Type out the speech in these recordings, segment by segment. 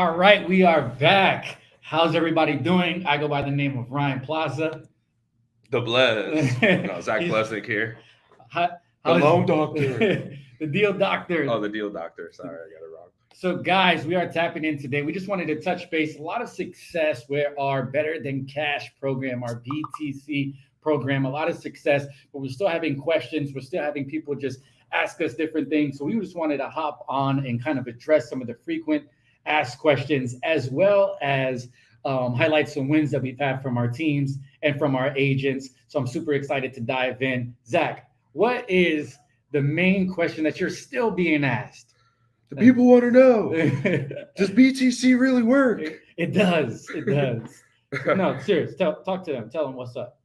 All right, we are back. How's everybody doing? I go by the name of Ryan Plaza. The Bless. No, Zach He's Blesnick here. how, The how's Loan Doctor. the deal, doctor? Oh, the Deal Doctor. Sorry, I got it wrong. So, guys, we are tapping in today. We just wanted to touch base. A lot of success with our Better Than Cash program, our BTC program. A lot of success, but we're still having questions. We're still having people just ask us different things. So, we just wanted to hop on and kind of address some of the frequent asked questions, as well as highlight some wins that we've had from our teams and from our agents. So, I'm super excited to dive in. Zach, what is the main question that you're still being asked? The people want to know, does BTC really work? It does. It does. No, serious. Talk to them. Tell them what's up.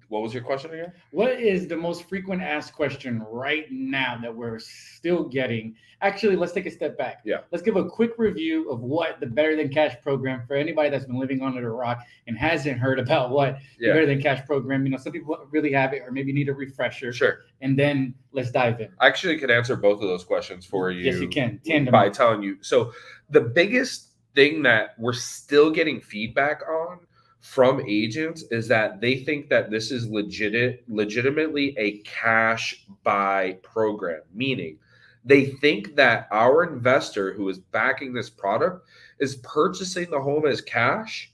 What was your question again? What is the most frequent asked question right now that we're still getting? Actually, let's take a step back. Yeah. Let's give a quick review of what the Better Than Cash program, for anybody that's been living under a rock and hasn't heard about what the Better Than Cash program, some people really have it or maybe need a refresher. Sure. And then let's dive in. I actually can answer both of those questions for you. Yes, you can. Tandem. By telling you. So the biggest thing that we're still getting feedback on from agents is that they think that this is legitimately a cash buy program, meaning they think that our investor who is backing this product is purchasing the home as cash,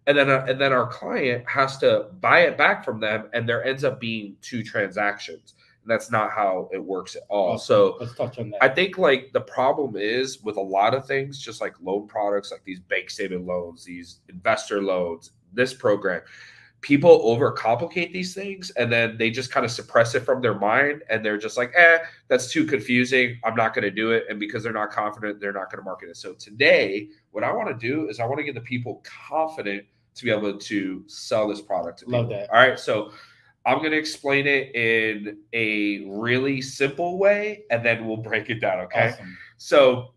and then our client has to buy it back from them, and there ends up being two transactions. And that's not how it works at all. So let's touch on that. I think like the problem is with a lot of things, just like loan products, like these bank statement loans, these investor loans, this program, people overcomplicate these things and then they just kind of suppress it from their mind. And they're just like, that's too confusing. I'm not going to do it. And because they're not confident, they're not going to market it. So today, what I want to do is I want to get the people confident to be able to sell this product to people. Love that. All right. So I'm going to explain it in a really simple way, and then we'll break it down, okay? Awesome. So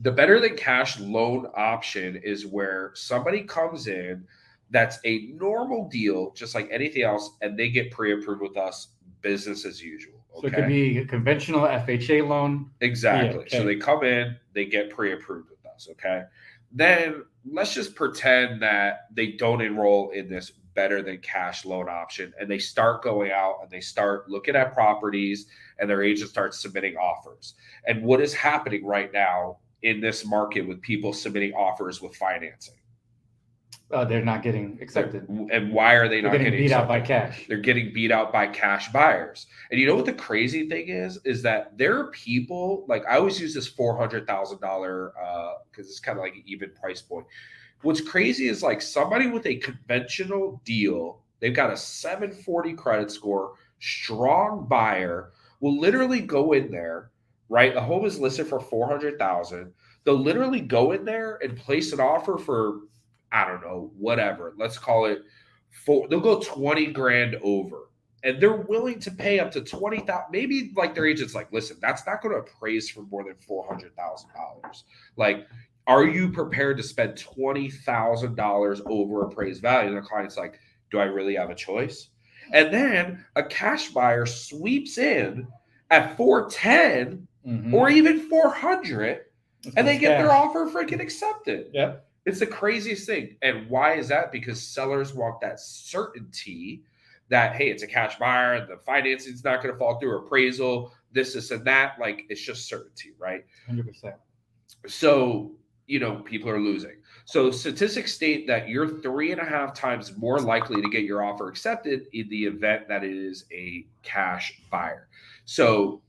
the Better Than Cash loan option is where somebody comes in that's a normal deal, just like anything else, and they get pre-approved with us, business as usual, okay? So it could be a conventional FHA loan. Exactly. Yeah, okay. So they come in, they get pre-approved with us, okay? Then let's just pretend that they don't enroll in this Better Than Cash loan option, and they start going out and they start looking at properties, and their agent starts submitting offers. And what is happening right now in this market with people submitting offers with financing? They're not getting accepted. And why are they not getting beat accepted? out by cash? They're getting beat out by cash buyers. And you know what the crazy thing is that there are people, like I always use this $400,000 because it's kind of like an even price point. What's crazy is like somebody with a conventional deal, they've got a 740 credit score, strong buyer, will literally go in there, right? The home is listed for $400,000. They'll literally go in there and place an offer for, I don't know, whatever. Let's call it they'll go 20 grand over. And they're willing to pay up to $20,000. Maybe like their agent's like, listen, that's not going to appraise for more than $400,000. Like, are you prepared to spend $20,000 over appraised value? And the client's like, do I really have a choice? And then a cash buyer sweeps in at 410 or even 400, and they get their offer freaking accepted. Yep. It's the craziest thing. And why is that? Because sellers want that certainty that, hey, it's a cash buyer, the financing is not going to fall through, appraisal, this, and that. Like, it's just certainty, right? 100%. So, people are losing. So statistics state that you're 3.5 times more likely to get your offer accepted in the event that it is a cash buyer. So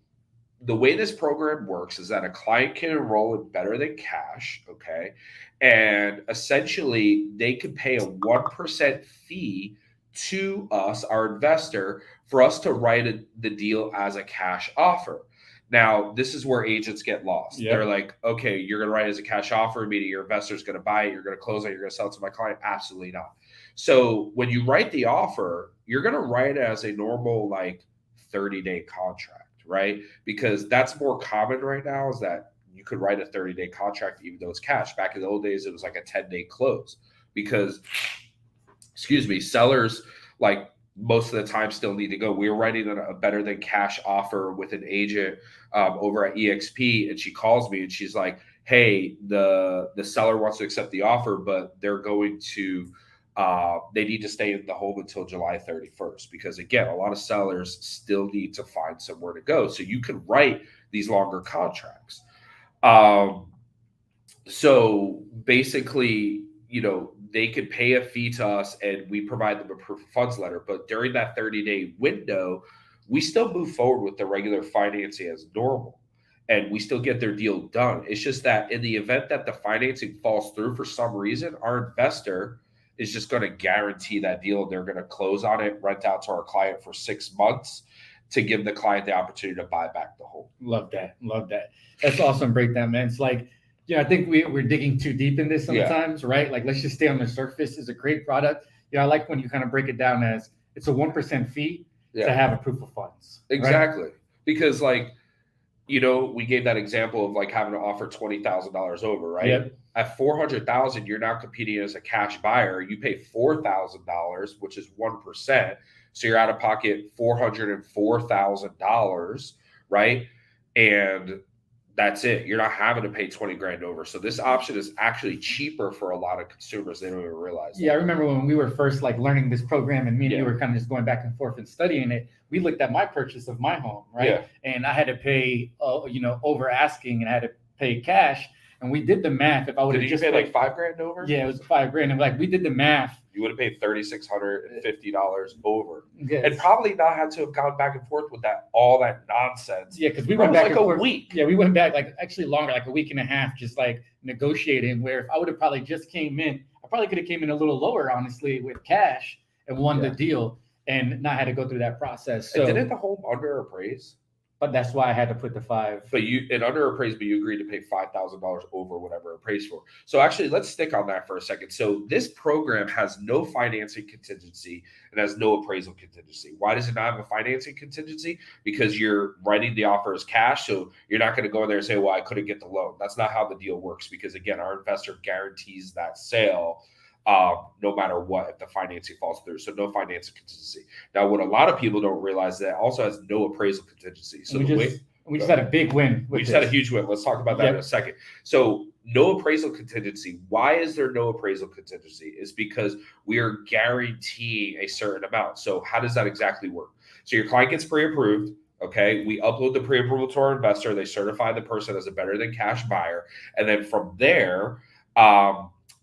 the way this program works is that a client can enroll in Better Than Cash, okay? And essentially they can pay a 1% fee to us, our investor, for us to write the deal as a cash offer. Now, this is where agents get lost. Yep. They're like, okay, you're going to write it as a cash offer, meaning your investor's going to buy it, you're going to close it, you're going to sell it to my client. Absolutely not. So when you write the offer, you're going to write it as a normal, 30-day contract, right? Because that's more common right now, is that you could write a 30-day contract even though it's cash. Back in the old days, it was like a 10-day close because, sellers, most of the time still need to go. We were writing a Better Than Cash offer with an agent over at EXP, and she calls me and she's like, hey, the seller wants to accept the offer, but they're going to they need to stay in the home until July 31st, because again, a lot of sellers still need to find somewhere to go. So you can write these longer contracts. So basically, they could pay a fee to us and we provide them a proof of funds letter. But during that 30-day window, we still move forward with the regular financing as normal and we still get their deal done. It's just that in the event that the financing falls through for some reason, our investor is just going to guarantee that deal. They're going to close on it, rent out to our client for 6 months to give the client the opportunity to buy back the home. Love that. That's awesome breakdown, man. It's like, I think we're digging too deep in this sometimes, right? Like, let's just stay on the surface. It's a great product. I like when you kind of break it down as it's a 1% fee to have a proof of funds. Exactly. Right? Because we gave that example of like having to offer $20,000 over, right? Yep. At $400,000, you're now competing as a cash buyer. You pay $4,000, which is 1%. So you're out of pocket $404,000, right? And that's it. You're not having to pay 20 grand over. So this option is actually cheaper for a lot of consumers. They don't even realize that. Yeah, I remember when we were first like learning this program and me and you were kind of just going back and forth and studying it. We looked at my purchase of my home, right? Yeah. And I had to pay, over asking, and I had to pay cash. And we did the math. If I would have just paid like $5 grand over? Yeah, it was $5 grand. And like we did the math. You would have paid $3,650 over, yes. and probably not had to have gone back and forth with all that nonsense. Yeah, because we went back like and forth. A week. Yeah, we went back like actually longer, like a week and a half, just like negotiating. Where if I would have probably just came in, I probably could have came in a little lower, honestly, with cash and won the deal, and not had to go through that process. So and didn't the home under appraise? But that's why I had to put the 5. But you under appraised, but you agreed to pay $5,000 over whatever appraised for. So actually, let's stick on that for a second. So this program has no financing contingency and has no appraisal contingency. Why does it not have a financing contingency? Because you're writing the offer as cash, so you're not going to go in there and say, "Well, I couldn't get the loan." That's not how the deal works. Because again, our investor guarantees that sale. No matter what, if the financing falls through. So no financing contingency. Now, what a lot of people don't realize, that also has no appraisal contingency. So we just had a big win. We just had a huge win. Let's talk about that in a second. So no appraisal contingency. Why is there no appraisal contingency? Is because we are guaranteeing a certain amount. So how does that exactly work? So your client gets pre-approved. Okay, we upload the pre-approval to our investor. They certify the person as a better than cash buyer. And then from there,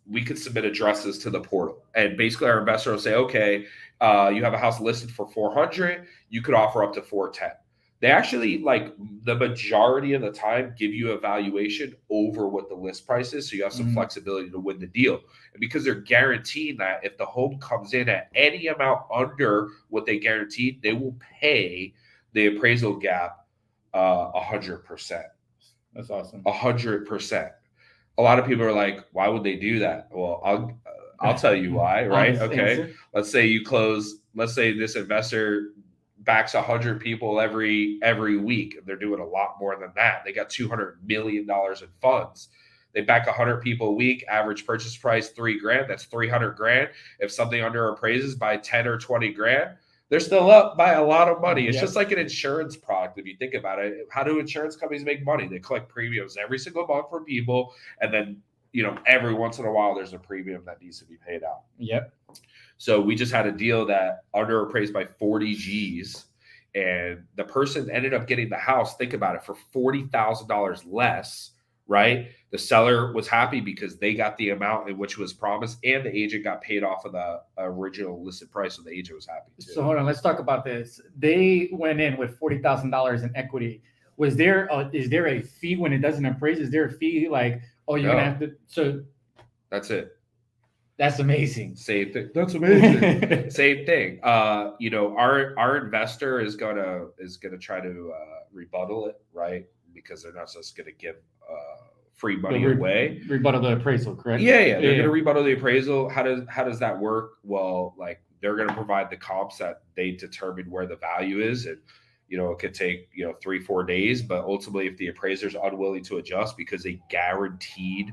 we could submit addresses to the portal, and basically our investor will say, okay, you have a house listed for 400, you could offer up to 410. They actually, like, the majority of the time give you a valuation over what the list price is, so you have some flexibility to win the deal. And because they're guaranteeing that if the home comes in at any amount under what they guaranteed, they will pay the appraisal gap 100%. That's awesome. 100%. A lot of people are like, why would they do that? Well, I'll tell you why, right? Okay. Let's say this investor backs 100 people every week. They're doing a lot more than that. They got $200 million in funds. They back 100 people a week, average purchase price $3 grand. That's 300 grand. If something under appraises by 10 or 20 grand, they're still up by a lot of money. It's just like an insurance product. If you think about it, how do insurance companies make money? They collect premiums every single month from people. And then, every once in a while, there's a premium that needs to be paid out. Yep. So we just had a deal that under appraised by 40 G's, and the person ended up getting the house, think about it, for $40,000 less, right? The seller was happy because they got the amount in which was promised, and the agent got paid off of the original listed price, so the agent was happy too. So hold on, let's talk about this. They went in with $40,000 in equity. Is there a fee when it doesn't appraise? Is there a fee like, oh, you're gonna have to? So that's it. That's amazing. Same thing. That's amazing. Same thing. Our investor is gonna try to rebuttal it, right? Because they're not just gonna give free money away. Rebuttal the appraisal, correct? Yeah. They're gonna rebuttal the appraisal. How does that work? Well, like, they're gonna provide the comps that they determine where the value is, and it could take 3-4 days, but ultimately, if the appraiser's unwilling to adjust because they guaranteed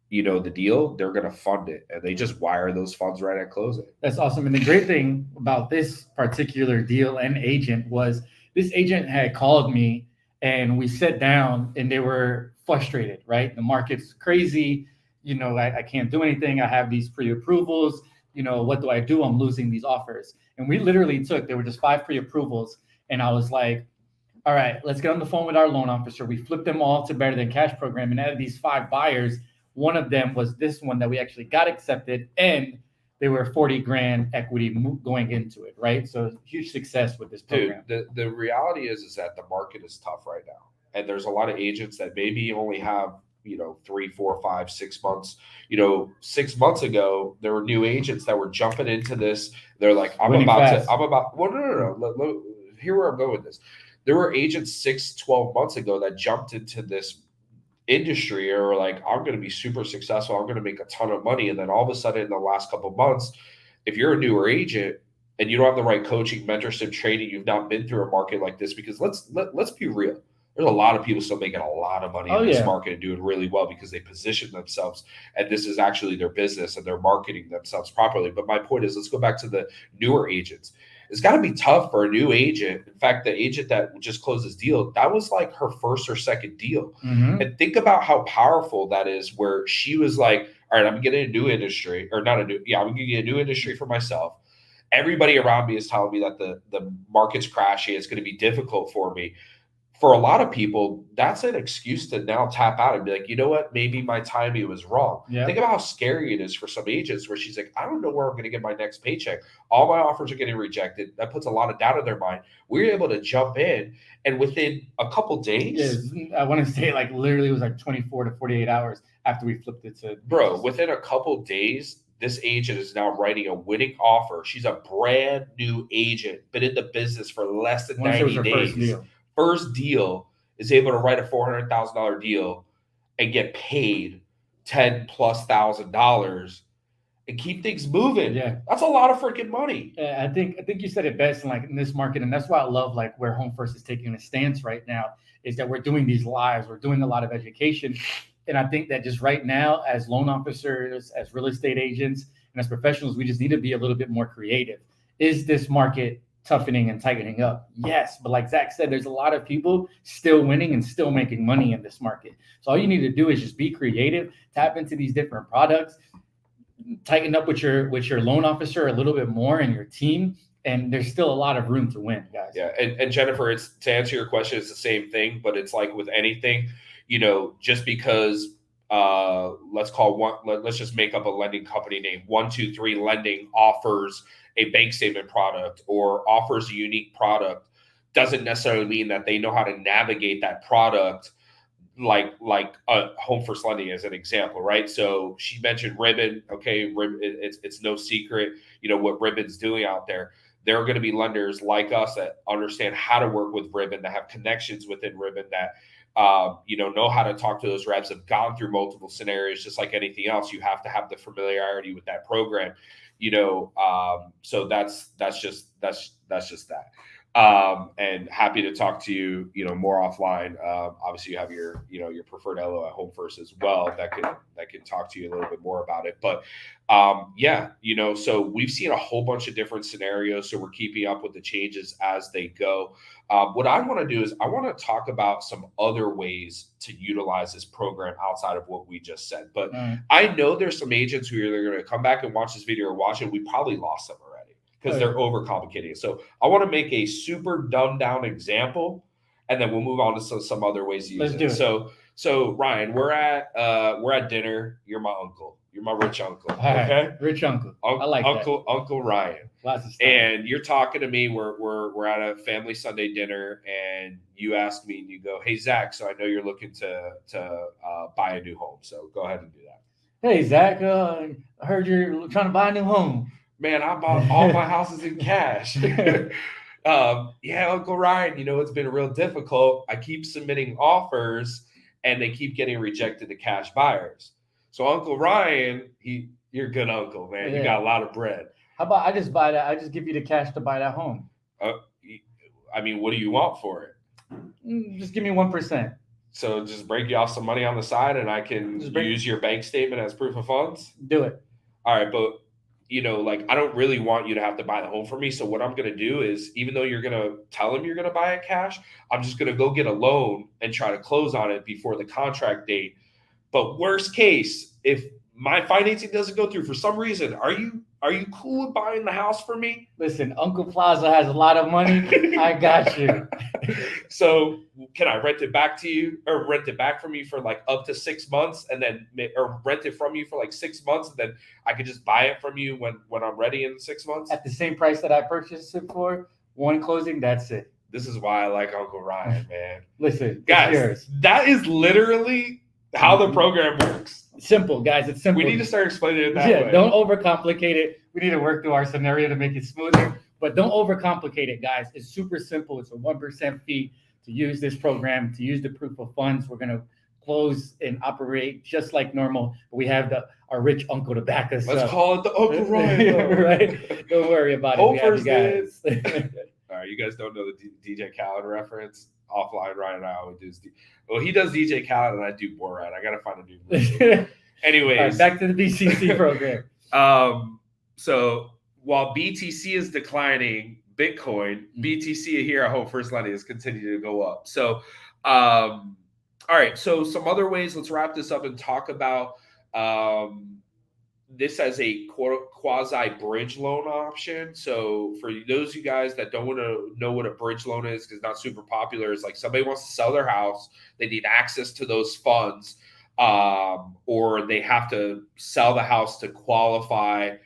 the deal, they're going to fund it, and they just wire those funds right at closing. That's awesome. And the great thing about this particular deal and agent was this agent had called me And we sat down and they were frustrated, right? The market's crazy. I can't do anything. I have these pre-approvals. What do I do? I'm losing these offers. And we literally there were just 5 pre-approvals. And I was like, all right, let's get on the phone with our loan officer. We flipped them all to Better Than Cash program. And out of these 5 buyers, one of them was this one that we actually got accepted. And they were 40 grand equity going into it, right? So huge success with this program. Dude, the reality is that the market is tough right now. And there's a lot of agents that maybe only have 3, 4, 5, 6 months. 6 months ago, there were new agents that were jumping into this. They're like, well, no. Here where I'm going with this. There were agents 6, 12 months ago that jumped into this industry or like, I'm going to be super successful. I'm going to make a ton of money. And then all of a sudden in the last couple of months, if you're a newer agent and you don't have the right coaching, mentorship, training, you've not been through a market like this, because let's be real. There's a lot of people still making a lot of money in this market and doing really well because they position themselves and this is actually their business and they're marketing themselves properly. But my point is, let's go back to the newer agents. It's got to be tough for a new agent. In fact, the agent that just closed this deal, that was like her first or second deal. Mm-hmm. And think about how powerful that is, where she was like, all right, I'm getting a new industry, or not a new, I'm going to get a new industry for myself. Everybody around me is telling me that the market's crashing. It's going to be difficult for me. For a lot of people, that's an excuse to now tap out and be like, you know what? Maybe my timing was wrong. Yeah. Think about how scary it is for some agents where she's like, I don't know where I'm going to get my next paycheck. All my offers are getting rejected. That puts a lot of doubt in their mind. We were able to jump in, and within a couple days, I want to say like literally it was like 24 to 48 hours after we flipped it to. Bro, within a couple days, this agent is now writing a winning offer. She's a brand new agent, been in the business for less than 90 days. First deal, is able to write a $400,000 deal and get paid $10,000+ and keep things moving. Yeah, that's a lot of freaking money. I think you said it best in this market, and that's why I love where Home First is taking a stance right now, is that we're doing these lives, we're doing a lot of education, and I think that just right now, as loan officers, as real estate agents, and as professionals, we just need to be a little bit more creative. Is this market toughening and tightening up? Yes, but like Zach said, there's a lot of people still winning and still making money in this market. So all you need to do is just be creative, tap into these different products, tighten up with your loan officer a little bit more and your team, and there's still a lot of room to win, guys. Yeah, and Jennifer, it's to answer your question, it's the same thing, but it's like with anything, just because let's just make up a lending company name. 123 Lending offers a bank statement product or offers a unique product doesn't necessarily mean that they know how to navigate that product like Home First Lending as an example, right? So she mentioned Ribbon. Okay, it's no secret, what Ribbon's doing out there. There are going to be lenders like us that understand how to work with Ribbon, that have connections within Ribbon, that know how to talk to those reps, have gone through multiple scenarios. Just like anything else, you have to have the familiarity with that program. So that's just that. And happy to talk to you, more offline. Obviously you have your preferred LO at Home First as well that can talk to you a little bit more about it. But so we've seen a whole bunch of different scenarios. So we're keeping up with the changes as they go. What I want to do is I want to talk about some other ways to utilize this program outside of what we just said. But I know there's some agents who are either going to come back and watch this video or watch it. We probably lost them already because they're overcomplicating it. So I want to make a super dumbed down example, and then we'll move on to some other ways to use it. So Ryan, we're at dinner. You're my uncle. You're my rich uncle. Okay, right. Rich uncle. I like Uncle Ryan. Lots of stuff. And you're talking to me. We're at a family Sunday dinner, and you ask me, and you go, "Hey Zach, so I know you're looking to buy a new home. So go ahead and do that." Hey Zach, I heard you're trying to buy a new home. Man, I bought all my houses in cash. Yeah, Uncle Ryan, it's been real difficult. I keep submitting offers, and they keep getting rejected to cash buyers. So Uncle Ryan, you're a good uncle, man. Yeah. You got a lot of bread. How about I just buy that? I just give you the cash to buy that home. What do you want for it? Just give me 1%. So just break you off some money on the side, and I can use your bank statement as proof of funds? Do it. All right, but like I don't really want you to have to buy the home for me. So what I'm going to do is, even though you're going to tell them you're going to buy it cash, I'm just going to go get a loan and try to close on it before the contract date. But worst case, if my financing doesn't go through for some reason, are you cool with buying the house for me? Listen, Uncle Plaza has a lot of money. I got you. So can I rent it back to you, or rent it back from you for like up to 6 months, and then, or rent it from you for like 6 months, and then I could just buy it from you when I'm ready in 6 months at the same price that I purchased it for. One closing, that's it. This is why I like Uncle Ryan, man. Listen, guys, that is literally how the program works. Simple, guys. It's simple. We need to start explaining it that way. Don't overcomplicate it. We need to work through our scenario to make it smoother, but don't overcomplicate it, guys. It's super simple. It's a 1% fee to use this program, to use the proof of funds. We're going to close and operate just like normal. But we have our rich uncle to back us up. Let's call it the Uncle Ryan. Right? Don't worry about it. We have you guys. All right, you guys don't know the DJ Khaled reference? Offline, Ryan and I always do. Well, he does DJ Khaled and I do Borat. I got to find a new movie. Anyways. Right, back to the BCC program. So while BTC is declining, Bitcoin, BTC here at Hope First Lending is continuing to go up. So, all right. So some other ways, let's wrap this up and talk about this as a quasi bridge loan option. So for those of you guys that don't want to know what a bridge loan is, because it's not super popular, it's like somebody wants to sell their house, they need access to those funds, or they have to sell the house to qualify,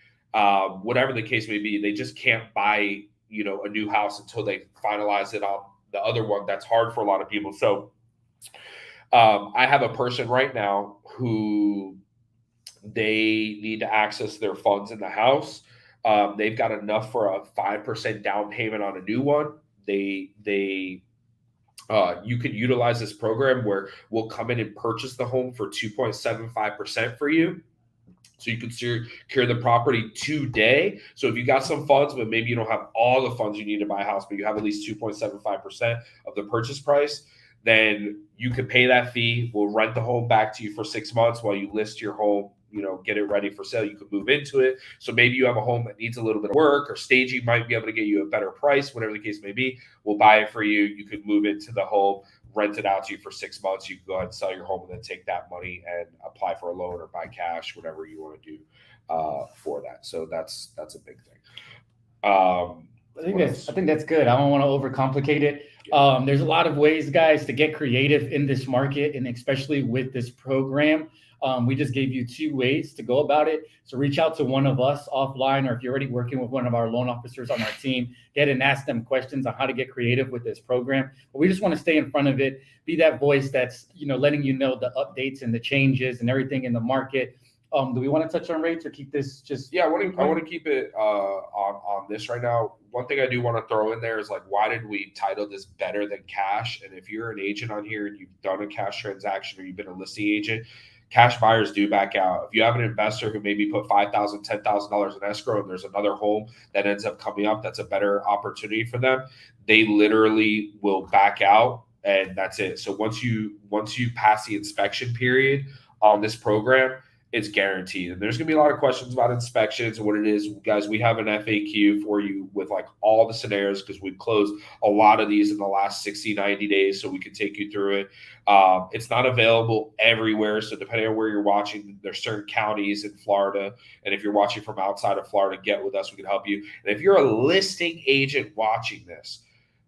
whatever the case may be. They just can't buy, a new house until they finalize it on the other one. That's hard for a lot of people. So I have a person right now who they need to access their funds in the house. They've got enough for a 5% down payment on a new one. You could utilize this program where we'll come in and purchase the home for 2.75% for you. So you can secure the property today. So if you got some funds, but maybe you don't have all the funds you need to buy a house, but you have at least 2.75% of the purchase price, then you could pay that fee. We'll rent the home back to you for 6 months while you list your home, get it ready for sale. You can move into it. So maybe you have a home that needs a little bit of work, or staging might be able to get you a better price, whatever the case may be. We'll buy it for you. You could move into the home, rent it out to you for 6 months. You can go ahead and sell your home and then take that money and apply for a loan or buy cash, whatever you want to do for that. So that's a big thing. I think that's good. I don't want to overcomplicate it. There's a lot of ways, guys, to get creative in this market, and especially with this program. We just gave you 2 ways to go about it. So reach out to one of us offline, or if you're already working with one of our loan officers on our team, get and ask them questions on how to get creative with this program. But we just want to stay in front of it, be that voice that's, letting you know the updates and the changes and everything in the market. Do we want to touch on rates or keep this just? Yeah, I want to keep it on this right now. One thing I do want to throw in there is, like, why did we title this better than cash? And if you're an agent on here and you've done a cash transaction, or you've been a listing agent, cash buyers do back out. If you have an investor who maybe put $5,000, $10,000 in escrow, and there's another home that ends up coming up that's a better opportunity for them, they literally will back out, and that's it. So once you pass the inspection period on this program, it's guaranteed. And there's going to be a lot of questions about inspections and what it is. Guys, we have an FAQ for you with like all the scenarios, because we've closed a lot of these in the last 60, 90 days, so we can take you through it. It's not available everywhere. So depending on where you're watching, there's certain counties in Florida. And if you're watching from outside of Florida, get with us. We can help you. And if you're a listing agent watching this,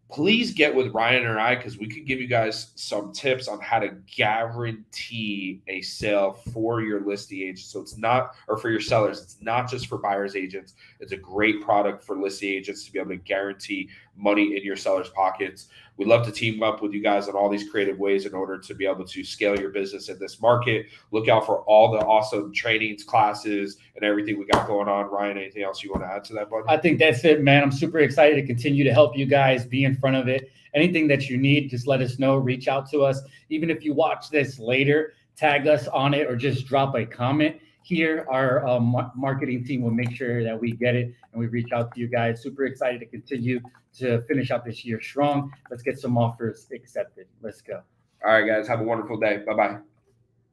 please get with Ryan or I, because we can give you guys some tips on how to guarantee a sale for your listing agent. So it's not, or for your sellers, it's not just for buyers agents. It's a great product for listing agents to be able to guarantee money in your sellers' pockets. We love to team up with you guys on all these creative ways in order to be able to scale your business in this market. Look out for all the awesome trainings, classes, and everything we got going on. Ryan, anything else you want to add to that, buddy? I think that's it, man. I'm super excited to continue to help you guys be in front of it. Anything that you need, just let us know. Reach out to us. Even if you watch this later, tag us on it or just drop a comment here. Our marketing team will make sure that we get it and we reach out to you guys. Super excited to continue to finish out this year strong. Let's get some offers accepted. Let's go. All right, guys. Have a wonderful day. Bye-bye.